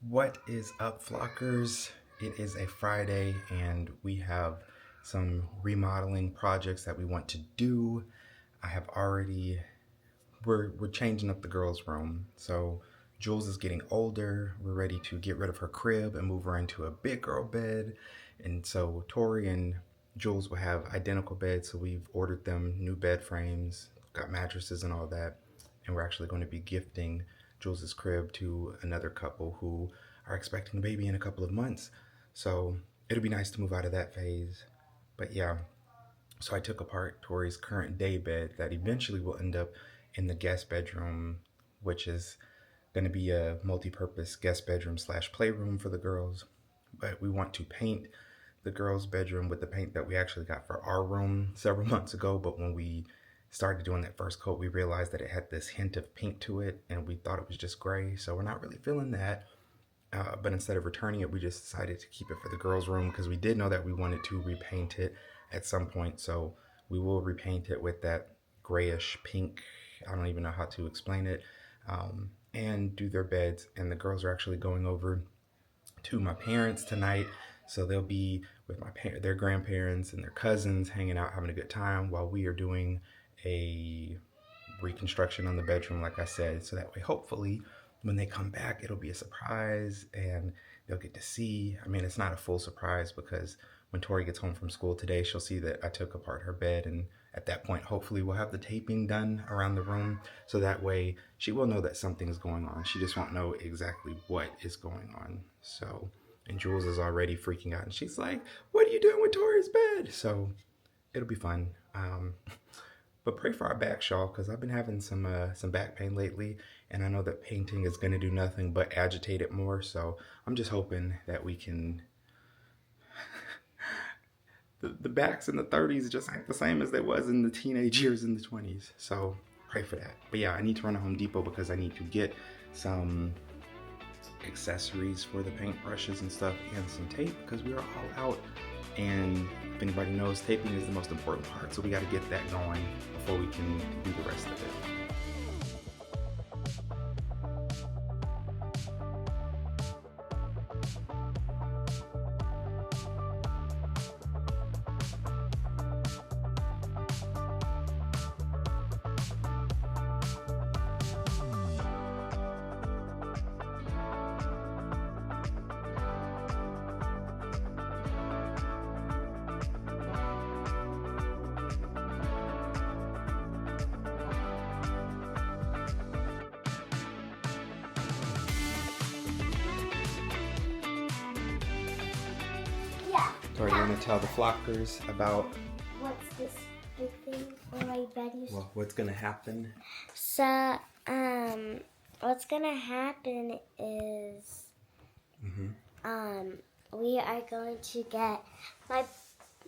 What is up, flockers? It is a Friday and we have some remodeling projects that we want to do. We're changing up the girls' room. So Jules is getting older. We're ready to get rid of her crib and move her into a big girl bed. And so Tori and Jules will have identical beds. So we've ordered them new bed frames, got mattresses and all that. And we're actually going to be gifting Jules's crib to another couple who are expecting a baby in a couple of months. So it'll be nice to move out of that phase. But yeah, so I took apart Tori's current day bed that eventually will end up in the guest bedroom, which is going to be a multi-purpose guest bedroom / playroom for the girls. But we want to paint the girls' bedroom with the paint that we actually got for our room several months ago. But when we started doing that first coat, we realized that it had this hint of pink to it, and we thought it was just gray. So we're not really feeling that. But instead of returning it, we just decided to keep it for the girls' room because we did know that we wanted to repaint it at some point. So we will repaint it with that grayish pink. I don't even know how to explain it. And do their beds. And the girls are actually going over to my parents tonight. So they'll be with their grandparents and their cousins hanging out, having a good time while we are doing a reconstruction on the bedroom, like I said. So that way, hopefully, when they come back, it'll be a surprise and they'll get to see. I mean, it's not a full surprise because when Tori gets home from school today, she'll see that I took apart her bed, and at that point, hopefully we'll have the taping done around the room. So that way she will know that something's going on. She just won't know exactly what is going on. So, and Jules is already freaking out and she's like, "What are you doing with Tori's bed?" So it'll be fun. But pray for our backs, y'all, because I've been having some back pain lately, and I know that painting is going to do nothing but agitate it more. So I'm just hoping that we can. the backs in the 30s just ain't the same as they was in the teenage years in the 20s. So pray for that. But yeah, I need to run to Home Depot because I need to get some accessories for the paint brushes and stuff and some tape because we are all out. And if anybody knows, taping is the most important part, so we got to get that going before we can do the rest of it. So you want to tell the flockers about what's this big thing for my bed? Well, what's gonna happen? So, what's gonna happen is, we are going to get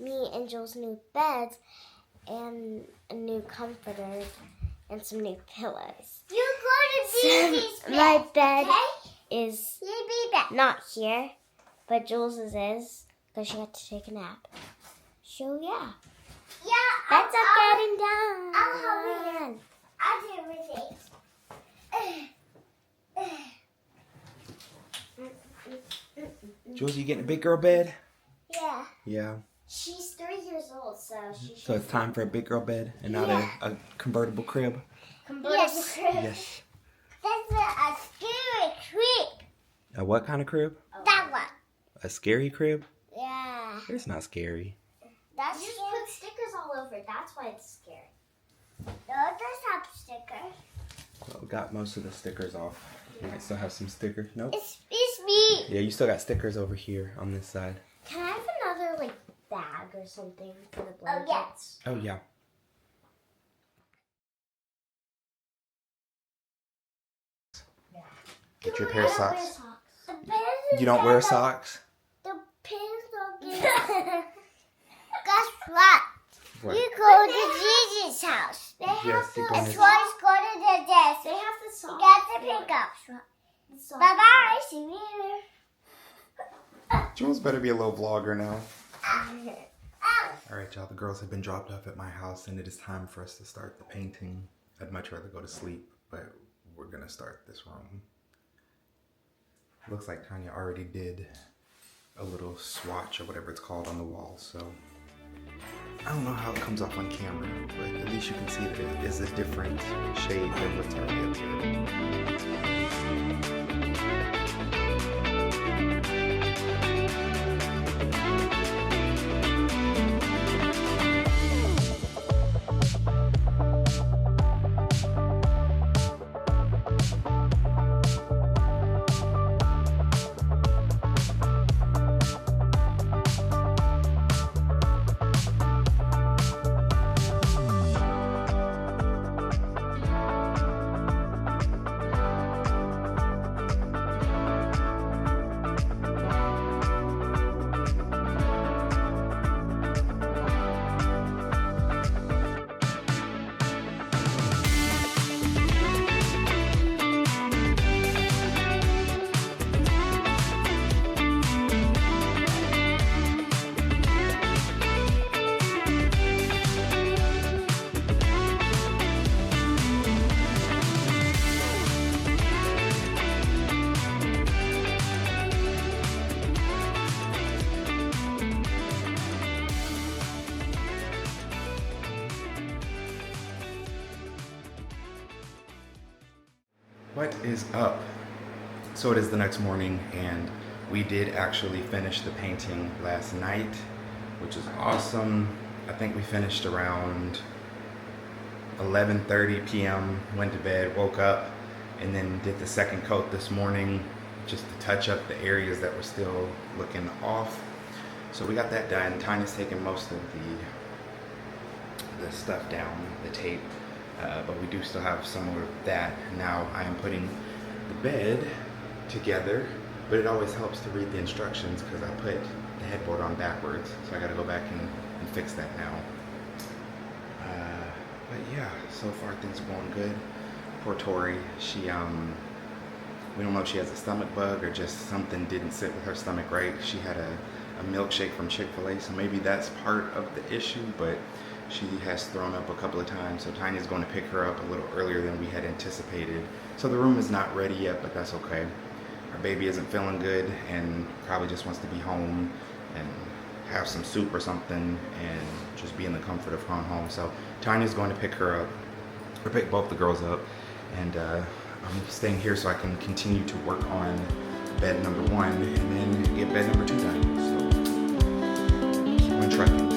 me and Joel's new beds and a new comforter and some new pillows. You're going to be so my bed is not here, but Jules's is. Because she had to take a nap. So, yeah. Yeah. That's up, getting down. I'll help you. I'll do everything. Jules, you getting a big girl bed? Yeah. Yeah. She's 3 years old, so she should. So it's time for a big girl bed and not a convertible crib? Convertible crib. Yes. That's a scary crib. A what kind of crib? That one. A scary crib? Yeah. It's not scary. That's you just put stickers all over it. That's why it's scary. No, it does have stickers. Well, we got most of the stickers off. You might still have some stickers. Nope. It's me. Yeah, you still got stickers over here on this side. Can I have another bag or something for the blankets? Oh yeah. Get your pair of socks. You don't wear socks? The pins don't get. Guess what? You go to Gigi's house. They have the toys. Go to the desk. They have the socks. Get the pickups. Bye bye. See you later. Jules better be a little vlogger now. Alright, y'all. The girls have been dropped off at my house, and it is time for us to start the painting. I'd much rather go to sleep, but we're gonna start this room. Looks like Tanya already did a little swatch or whatever it's called on the wall, so I don't know how it comes off on camera, but at least you can see that it is a different shade than what's already up here. What is up? So it is the next morning and we did actually finish the painting last night, which is awesome. I think we finished around 11:30 p.m., went to bed, woke up, and then did the second coat this morning just to touch up the areas that were still looking off. So we got that done. Tanya's taking most of the stuff down, the tape. But we do still have some of that. Now I am putting the bed together, but it always helps to read the instructions because I put the headboard on backwards, so I got to go back and fix that now. But yeah, so far things are going good. Poor Tori, she we don't know if she has a stomach bug or just something didn't sit with her stomach right. She had a milkshake from Chick-fil-A, so maybe that's part of the issue, but she has thrown up a couple of times, so Tanya's going to pick her up a little earlier than we had anticipated. So the room is not ready yet, but that's okay. Our baby isn't feeling good and probably just wants to be home and have some soup or something and just be in the comfort of her own home. So Tanya's going to pick her up, or pick both the girls up, and I'm staying here so I can continue to work on bed number 1 and then get bed number 2 done. So keep on trucking.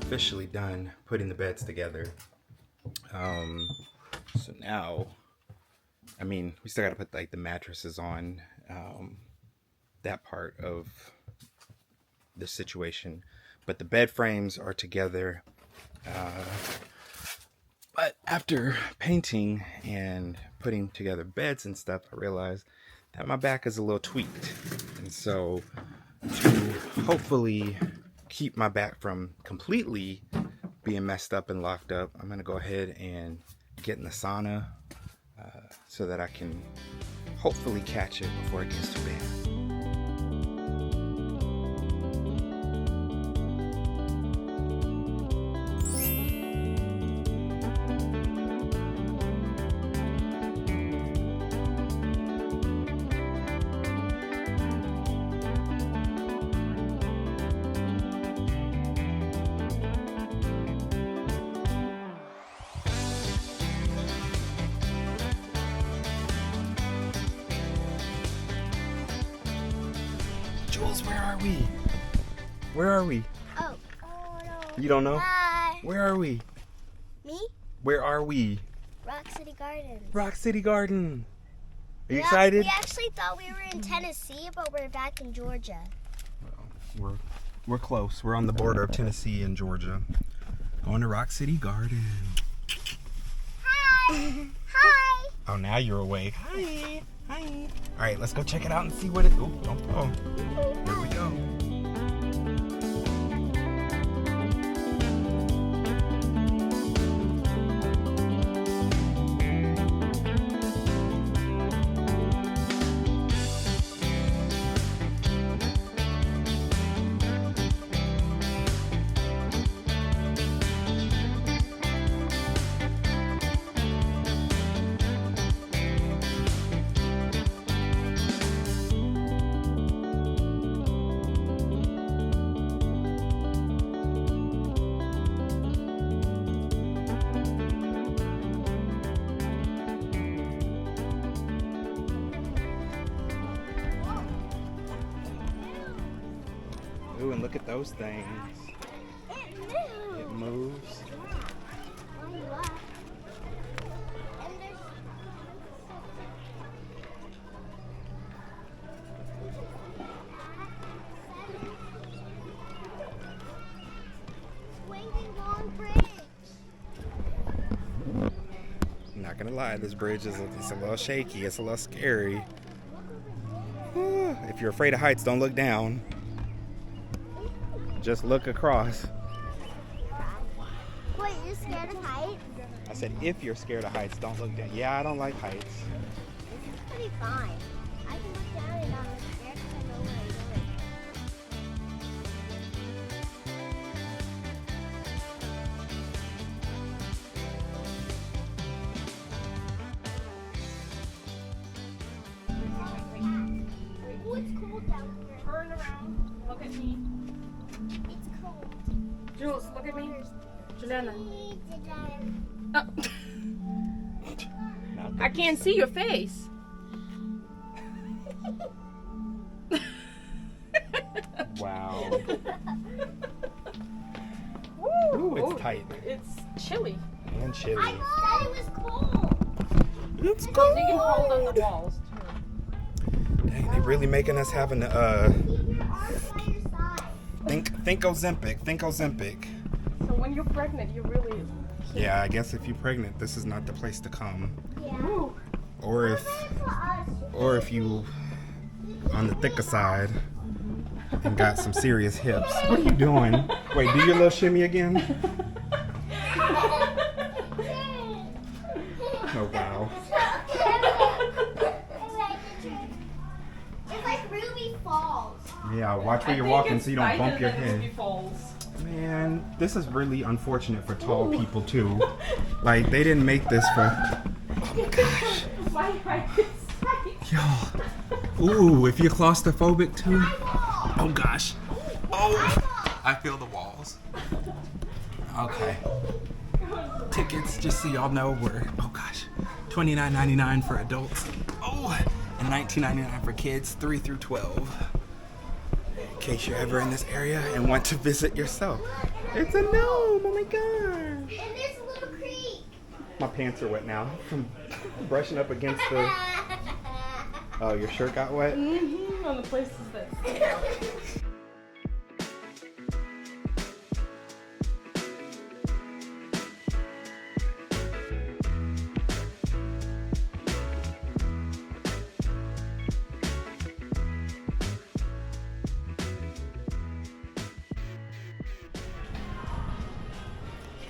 Officially done putting the beds together. So now, I mean, we still got to put like the mattresses on, that part of the situation, but the bed frames are together. But after painting and putting together beds and stuff, I realized that my back is a little tweaked, and so to hopefully keep my back from completely being messed up and locked up, I'm gonna go ahead and get in the sauna so that I can hopefully catch it before it gets too bad. Jules, where are we? Where are we? Oh, no. You don't know? Bye. Where are we? Me? Where are we? Rock City Gardens. Rock City Garden. Are you excited? We actually thought we were in Tennessee, but we're back in Georgia. Well, we're close. We're on the border of Tennessee and Georgia. Going to Rock City Garden. Hi. Hi. Oh, now you're awake. Hi. Hi. All right, let's go check it out and see what it. Oh, don't fall. Here we go. Ooh, and look at those things. It moves. I'm not gonna lie, this bridge is it's a little shaky. It's a little scary. If you're afraid of heights, don't look down. Just look across. Wait, you're scared of heights? I said, if you're scared of heights, don't look down. Yeah, I don't like heights. This is pretty fine. I can look down and I'm scared because I know where I'm going. Oh, it's cold down here. Turn around. Look at me. It's cold. Jules, look at me. Juliana. Oh. I can't see your face. Wow. Ooh, it's tight. It's chilly. And chilly. I thought it was cold. It's You can cold. hold on the walls too. Dang, they really making us having to Keep your arms by your side. think Ozempic. Think Ozempic. So when you're pregnant, you really. Yeah, I guess if you're pregnant, this is not the place to come. Yeah. Ooh. Or if you on the thicker side and got some serious hips. What are you doing? Wait, do your little shimmy again? Oh wow. It's like Ruby Falls. Yeah, watch where I you're think walking it's so you don't tighter bump your than head. Ruby Falls. Man, this is really unfortunate for tall people too. Like they didn't make this for. Oh my gosh. My height is tight. Y'all. Ooh, if you're claustrophobic too. Oh gosh. Oh, I feel the walls. Okay. Tickets, just so y'all know, were oh gosh, $29.99 for adults. Oh, and $19.99 for kids 3 through 12. In case you're ever in this area and want to visit yourself. It's a gnome. Oh my gosh. And there's a little creek. My pants are wet now from brushing up against the. Oh, your shirt got wet? Mm-hmm. On the places that stick out.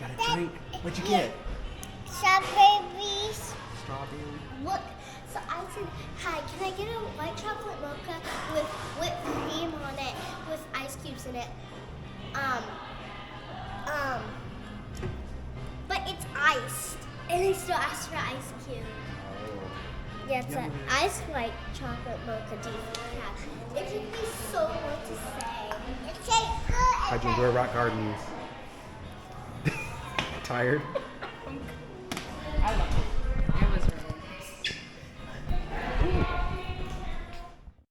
Got a drink. What'd you get? Strawberries. Strawberry. Look, so I said, hi, can I get a white chocolate mocha with whipped cream on it with ice cubes in it? But it's iced. And I still asked for ice cube. Yeah, it's an iced white chocolate mocha. Do you have? It took me so long to say. It tastes good. How'd you enjoy Rock Gardens? Tired?